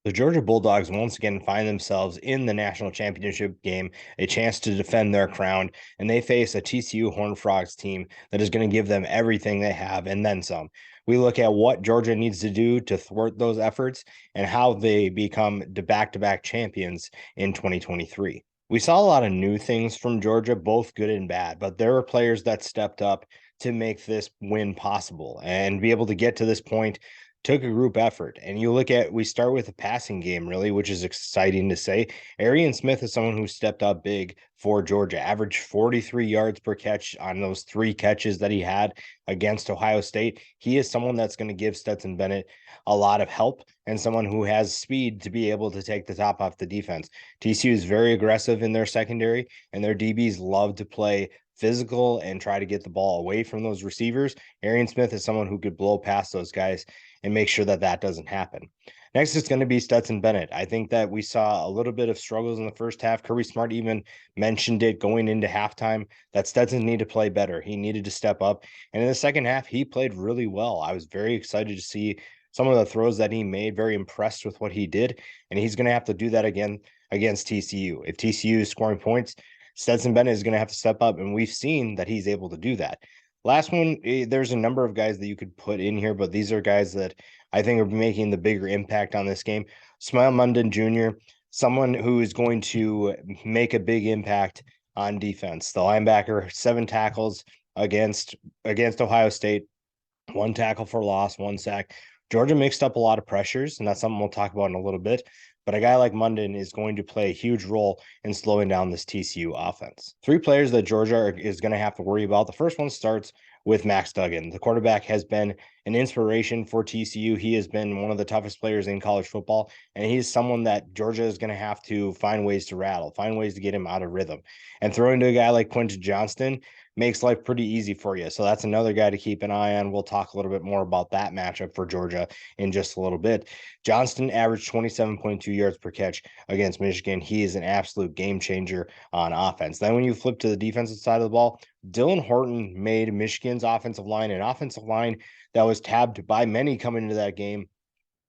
The Georgia Bulldogs once again find themselves in the national championship game, a chance to defend their crown, and they face a TCU Horned Frogs team that is going to give them everything they have and then some. We look at what Georgia needs to do to thwart those efforts and how they become the back-to-back champions in 2023. We saw a lot of new things from Georgia, both good and bad, but there were players that stepped up to make this win possible and be able to get to this point took a group effort. And you look at, we start with a passing game, really, which is exciting to say. Arian Smith is someone who stepped up big for Georgia, averaged 43 yards per catch on those 3 catches that he had against Ohio State. He is someone that's going to give Stetson Bennett a lot of help and someone who has speed to be able to take the top off the defense. TCU is very aggressive in their secondary, and their DBs love to play physical and try to get the ball away from those receivers. Arian Smith is someone who could blow past those guys and make sure that that doesn't happen. Next is going to be Stetson Bennett. I think that we saw a little bit of struggles in the first half. Kirby Smart even mentioned it going into halftime that Stetson needed to play better. He needed to step up. And in the second half, he played really well. I was very excited to see some of the throws that he made, very impressed with what he did. And he's going to have to do that again against TCU. If TCU is scoring points, Stetson Bennett is going to have to step up. And we've seen that he's able to do that. Last one, there's a number of guys that you could put in here, but these are guys that I think are making the bigger impact on this game. Smile Munden Jr., someone who is going to make a big impact on defense. The linebacker, 7 tackles against Ohio State, 1 tackle for loss, 1 sack. Georgia mixed up a lot of pressures, and that's something we'll talk about in a little bit. But a guy like Munden is going to play a huge role in slowing down this TCU offense. 3 players that Georgia is going to have to worry about. The first one starts with Max Duggan. The quarterback has been an inspiration for TCU. He has been one of the toughest players in college football, and he's someone that Georgia is going to have to find ways to rattle, find ways to get him out of rhythm. And throwing to a guy like Quentin Johnston makes life pretty easy for you. So that's another guy to keep an eye on. We'll talk a little bit more about that matchup for Georgia in just a little bit. Johnston averaged 27.2 yards per catch against Michigan. He is an absolute game changer on offense. Then when you flip to the defensive side of the ball, Dylan Horton made Michigan's offensive line an offensive line that was tabbed by many coming into that game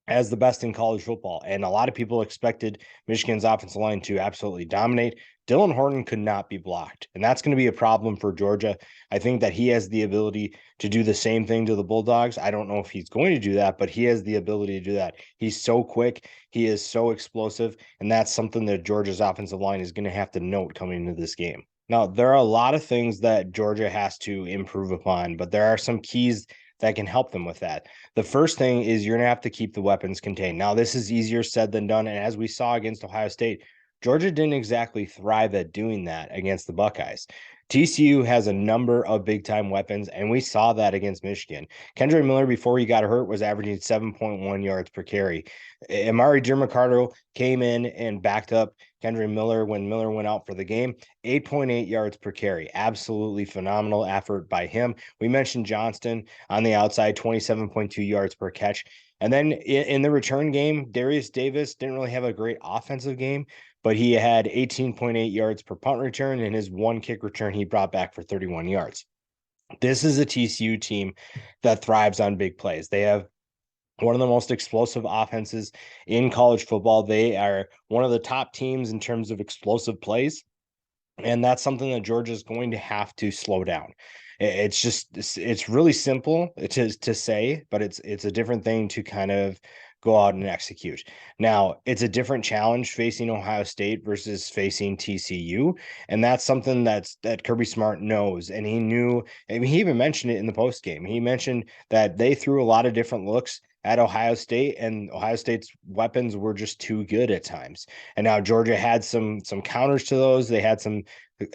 as the best in college football. And a lot of people expected Michigan's offensive line to absolutely dominate. Dylan Horton could not be blocked. And that's going to be a problem for Georgia. I think that he has the ability to do the same thing to the Bulldogs. I don't know if he's going to do that, but he has the ability to do that. He's so quick. He is so explosive. And that's something that Georgia's offensive line is going to have to note coming into this game. Now, there are a lot of things that Georgia has to improve upon, but there are some keys that can help them with that. The first thing is you're going to have to keep the weapons contained. Now, this is easier said than done. And as we saw against Ohio State, Georgia didn't exactly thrive at doing that against the Buckeyes. TCU has a number of big time weapons, and we saw that against Michigan. Kendra Miller, before he got hurt, was averaging 7.1 yards per carry. Amari Mercado came in and backed up Kendra Miller when Miller went out for the game. 8.8 yards per carry. Absolutely phenomenal effort by him. We mentioned Johnston on the outside, 27.2 yards per catch. And then in the return game, Darius Davis didn't really have a great offensive game, but he had 18.8 yards per punt return, and his 1 kick return he brought back for 31 yards. This is a TCU team that thrives on big plays. They have one of the most explosive offenses in college football. They are one of the top teams in terms of explosive plays. And that's something that Georgia is going to have to slow down. It's really simple to say, but it's a different thing to kind of go out and execute. Now, it's a different challenge facing Ohio State versus facing TCU, and that's something that Kirby Smart knows. And he knew, I mean, he even mentioned it in the post game. He mentioned that they threw a lot of different looks at Ohio State, and Ohio State's weapons were just too good at times. And now Georgia had some counters to those. They had some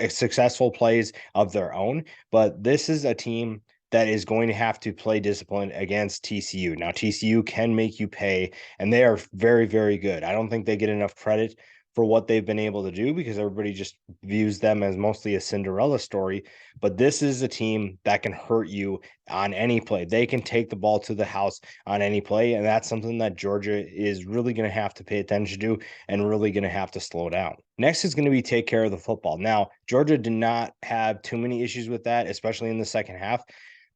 successful plays of their own, but this is a team that is going to have to play discipline against TCU. Now, TCU can make you pay, and they are very, very good. I don't think they get enough credit for what they've been able to do because everybody just views them as mostly a Cinderella story. But this is a team that can hurt you on any play. They can take the ball to the house on any play. And that's something that Georgia is really going to have to pay attention to and really going to have to slow down. Next is going to be take care of the football. Now, Georgia did not have too many issues with that, especially in the second half.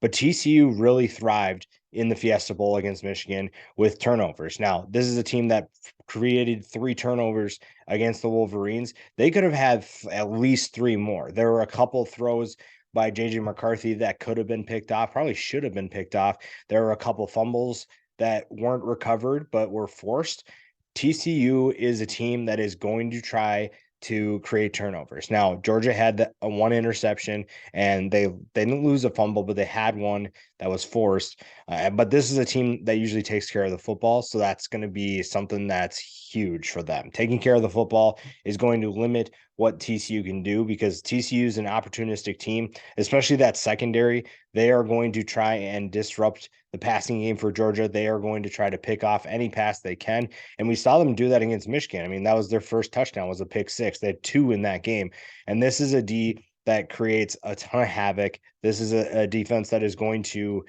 But TCU really thrived in the Fiesta Bowl against Michigan with turnovers. Now, this is a team that created 3 turnovers against the Wolverines. They could have had at least 3 more. There were a couple throws by JJ McCarthy that could have been picked off, probably should have been picked off. There were a couple fumbles that weren't recovered but were forced. TCU is a team that is going to try to create turnovers. Now, Georgia had a 1 interception and they didn't lose a fumble, but they had one that was forced. But this is a team that usually takes care of the football, so that's going to be something that's huge for them. Taking care of the football is going to limit what TCU can do because TCU is an opportunistic team, especially that secondary. They are going to try and disrupt the passing game for Georgia. They are going to try to pick off any pass they can. And we saw them do that against Michigan. I mean, that was their first touchdown, was a pick six. They had 2 in that game. And this is a D that creates a ton of havoc. This is a defense that is going to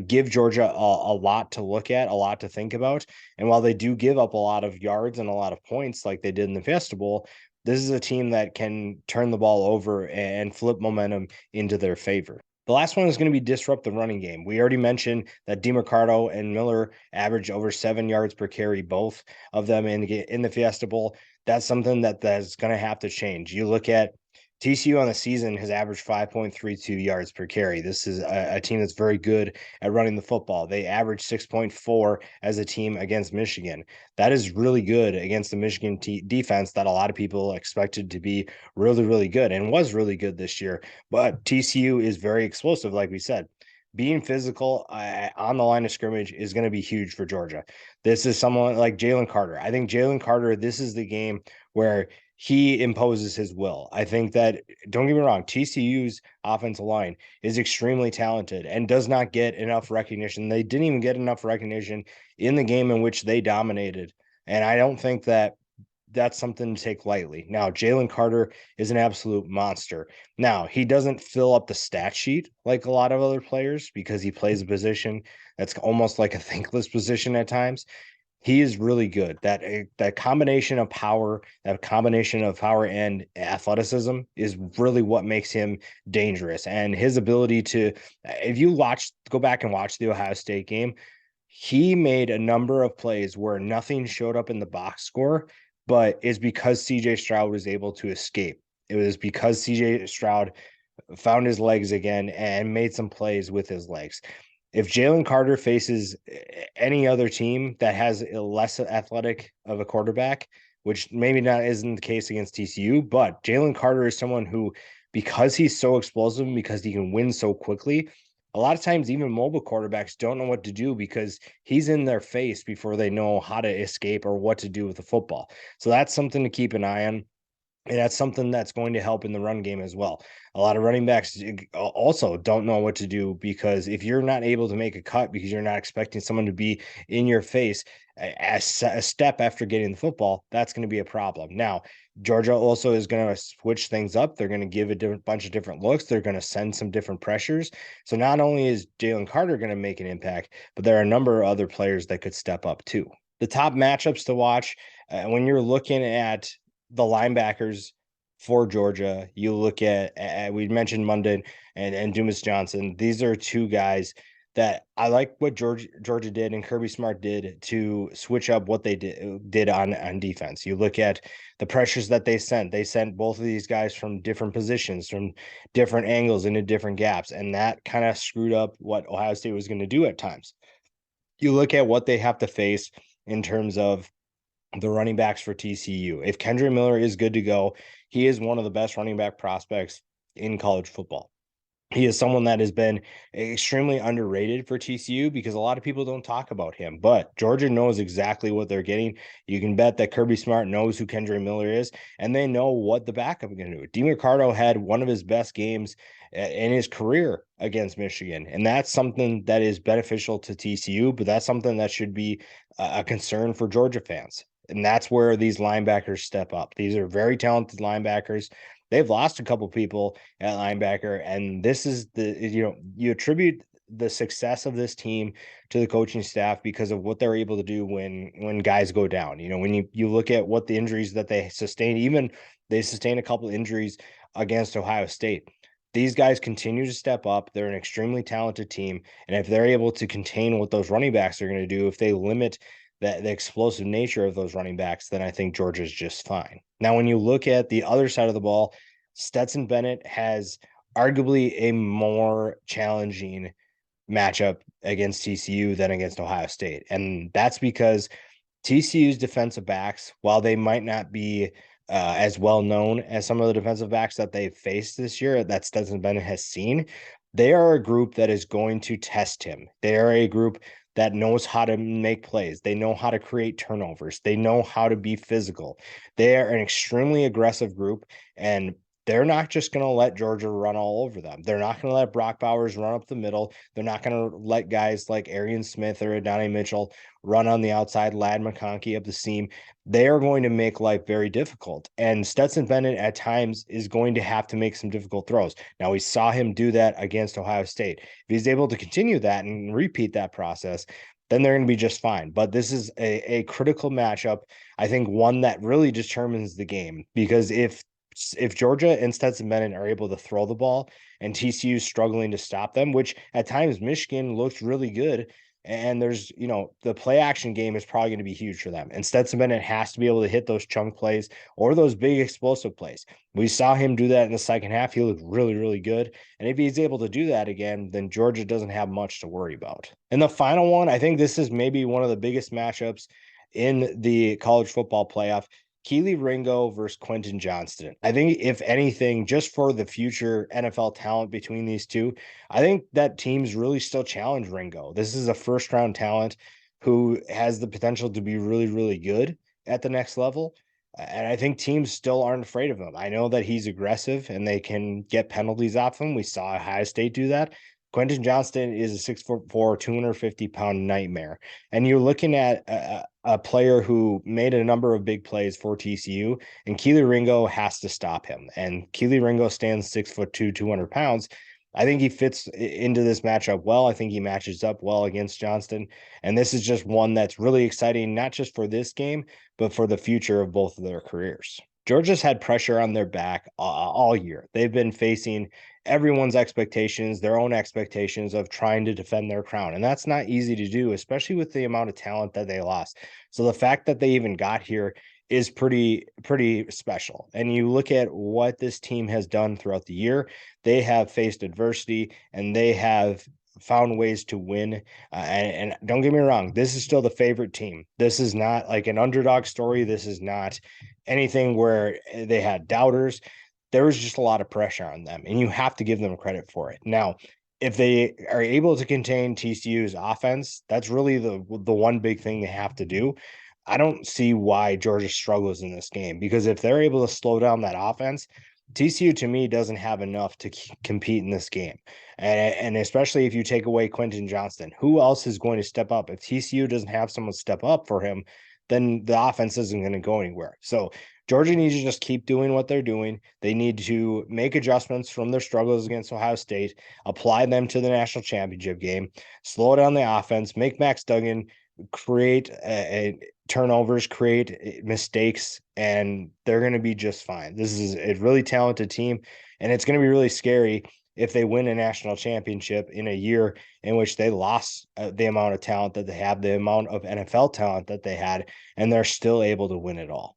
give Georgia a lot to look at, a lot to think about. And while they do give up a lot of yards and a lot of points like they did in the Fiesta Bowl, this is a team that can turn the ball over and flip momentum into their favor. The last one is going to be disrupt the running game. We already mentioned that DeMarcado and Miller averaged over 7 yards per carry, both of them in the Fiesta Bowl. That's something that's going to have to change. You look at TCU on the season has averaged 5.32 yards per carry. This is a team that's very good at running the football. They averaged 6.4 as a team against Michigan. That is really good against the Michigan defense that a lot of people expected to be really, really good and was really good this year. But TCU is very explosive, like we said. Being physical on the line of scrimmage is going to be huge for Georgia. This is someone like Jalen Carter. I think Jalen Carter, this is the game where he imposes his will. I think that, don't get me wrong, TCU's offensive line is extremely talented and does not get enough recognition. They didn't even get enough recognition in the game in which they dominated. And I don't think that that's something to take lightly. Now, Jalen Carter is an absolute monster. Now, he doesn't fill up the stat sheet like a lot of other players because he plays a position that's almost like a thankless position at times. He is really good. That combination of power, and athleticism is really what makes him dangerous. And his ability to, if you go back and watch the Ohio State game, he made a number of plays where nothing showed up in the box score, but it's because CJ Stroud was able to escape. It was because CJ Stroud found his legs again and made some plays with his legs. If Jalen Carter faces any other team that has a less athletic of a quarterback, which maybe not isn't the case against TCU, but Jalen Carter is someone who, because he's so explosive, because he can win so quickly, a lot of times even mobile quarterbacks don't know what to do because he's in their face before they know how to escape or what to do with the football. So that's something to keep an eye on. And that's something that's going to help in the run game as well. A lot of running backs also don't know what to do because if you're not able to make a cut because you're not expecting someone to be in your face a step after getting the football, that's going to be a problem. Now, Georgia also is going to switch things up. They're going to give a bunch of different looks. They're going to send some different pressures. So not only is Jalen Carter going to make an impact, but there are a number of other players that could step up too. The top matchups to watch when you're looking at the linebackers for Georgia, you look at we mentioned Munden and Dumas Johnson. These are 2 guys that I like what Georgia did and Kirby Smart did to switch up what they did on defense. You look at the pressures that they sent. They sent both of these guys from different positions, from different angles into different gaps, and that kind of screwed up what Ohio State was going to do at times. You look at what they have to face in terms of the running backs for TCU. If Kendre Miller is good to go, he is one of the best running back prospects in college football. He is someone that has been extremely underrated for TCU because a lot of people don't talk about him, but Georgia knows exactly what they're getting. You can bet that Kirby Smart knows who Kendre Miller is, and they know what the backup is going to do. DeMarcado had one of his best games in his career against Michigan, and that's something that is beneficial to TCU, but that's something that should be a concern for Georgia fans. And that's where these linebackers step up. These are very talented linebackers. They've lost a couple people at linebacker, and this is you attribute the success of this team to the coaching staff because of what they're able to do when guys go down. When you look at what the injuries that they sustained, even they sustained a couple injuries against Ohio State. these guys continue to step up. They're an extremely talented team. And if they're able to contain what those running backs are going to do, if they limit the explosive nature of those running backs, then I think Georgia's just fine. Now, when you look at the other side of the ball, Stetson Bennett has arguably a more challenging matchup against TCU than against Ohio State. And that's because TCU's defensive backs, while they might not be as well known as some of the defensive backs that they've faced this year that Stetson Bennett has seen, they are a group that is going to test him. They are a group that knows how to make plays. They know how to create turnovers. They know how to be physical. They are an extremely aggressive group, and they're not just going to let Georgia run all over them. They're not going to let Brock Bowers run up the middle. They're not going to let guys like Arian Smith or Adonai Mitchell run on the outside, Lad McConkey up the seam. They are going to make life very difficult. And Stetson Bennett at times is going to have to make some difficult throws. Now, we saw him do that against Ohio State. If he's able to continue that and repeat that process, then they're going to be just fine. But this is a critical matchup. I think one that really determines the game, because if Georgia and Stetson Bennett are able to throw the ball and TCU is struggling to stop them, which at times Michigan looked really good, and there's, the play action game is probably going to be huge for them. And Stetson Bennett has to be able to hit those chunk plays or those big explosive plays. We saw him do that in the second half. He looked really, really good. And if he's able to do that again, then Georgia doesn't have much to worry about. And the final one, I think this is maybe one of the biggest matchups in the college football playoff. Keely Ringo versus Quentin Johnston. I think, if anything, just for the future NFL talent between these two, I think that teams really still challenge Ringo. This is a first round talent who has the potential to be really, really good at the next level. And I think teams still aren't afraid of him. I know that he's aggressive and they can get penalties off him. We saw Ohio State do that. Quentin Johnston is a 6'4", 250-pound nightmare. And you're looking at a player who made a number of big plays for TCU, and Keely Ringo has to stop him. And Keely Ringo stands 6'2", 200 pounds. I think he fits into this matchup well. I think he matches up well against Johnston. And this is just one that's really exciting, not just for this game, but for the future of both of their careers. Georgia's had pressure on their back all year. They've been facing everyone's expectations, their own expectations of trying to defend their crown. And that's not easy to do, especially with the amount of talent that they lost. So the fact that they even got here is pretty special. And you look at what this team has done throughout the year, they have faced adversity and they have found ways to win. And don't get me wrong, this is still the favorite team. This is not like an underdog story. This is not anything where they had doubters. There was just a lot of pressure on them, and you have to give them credit for it. Now, if they are able to contain TCU's offense, that's really the one big thing they have to do. I don't see why Georgia struggles in this game, because if they're able to slow down that offense, TCU to me doesn't have enough to compete in this game. And especially if you take away Quentin Johnston, who else is going to step up? If TCU doesn't have someone step up for him, then the offense isn't going to go anywhere. So Georgia needs to just keep doing what they're doing. They need to make adjustments from their struggles against Ohio State, apply them to the national championship game, slow down the offense, make Max Duggan create turnovers, create mistakes, and they're going to be just fine. This is a really talented team, and it's going to be really scary if they win a national championship in a year in which they lost the amount of talent that they have, the amount of NFL talent that they had, and they're still able to win it all.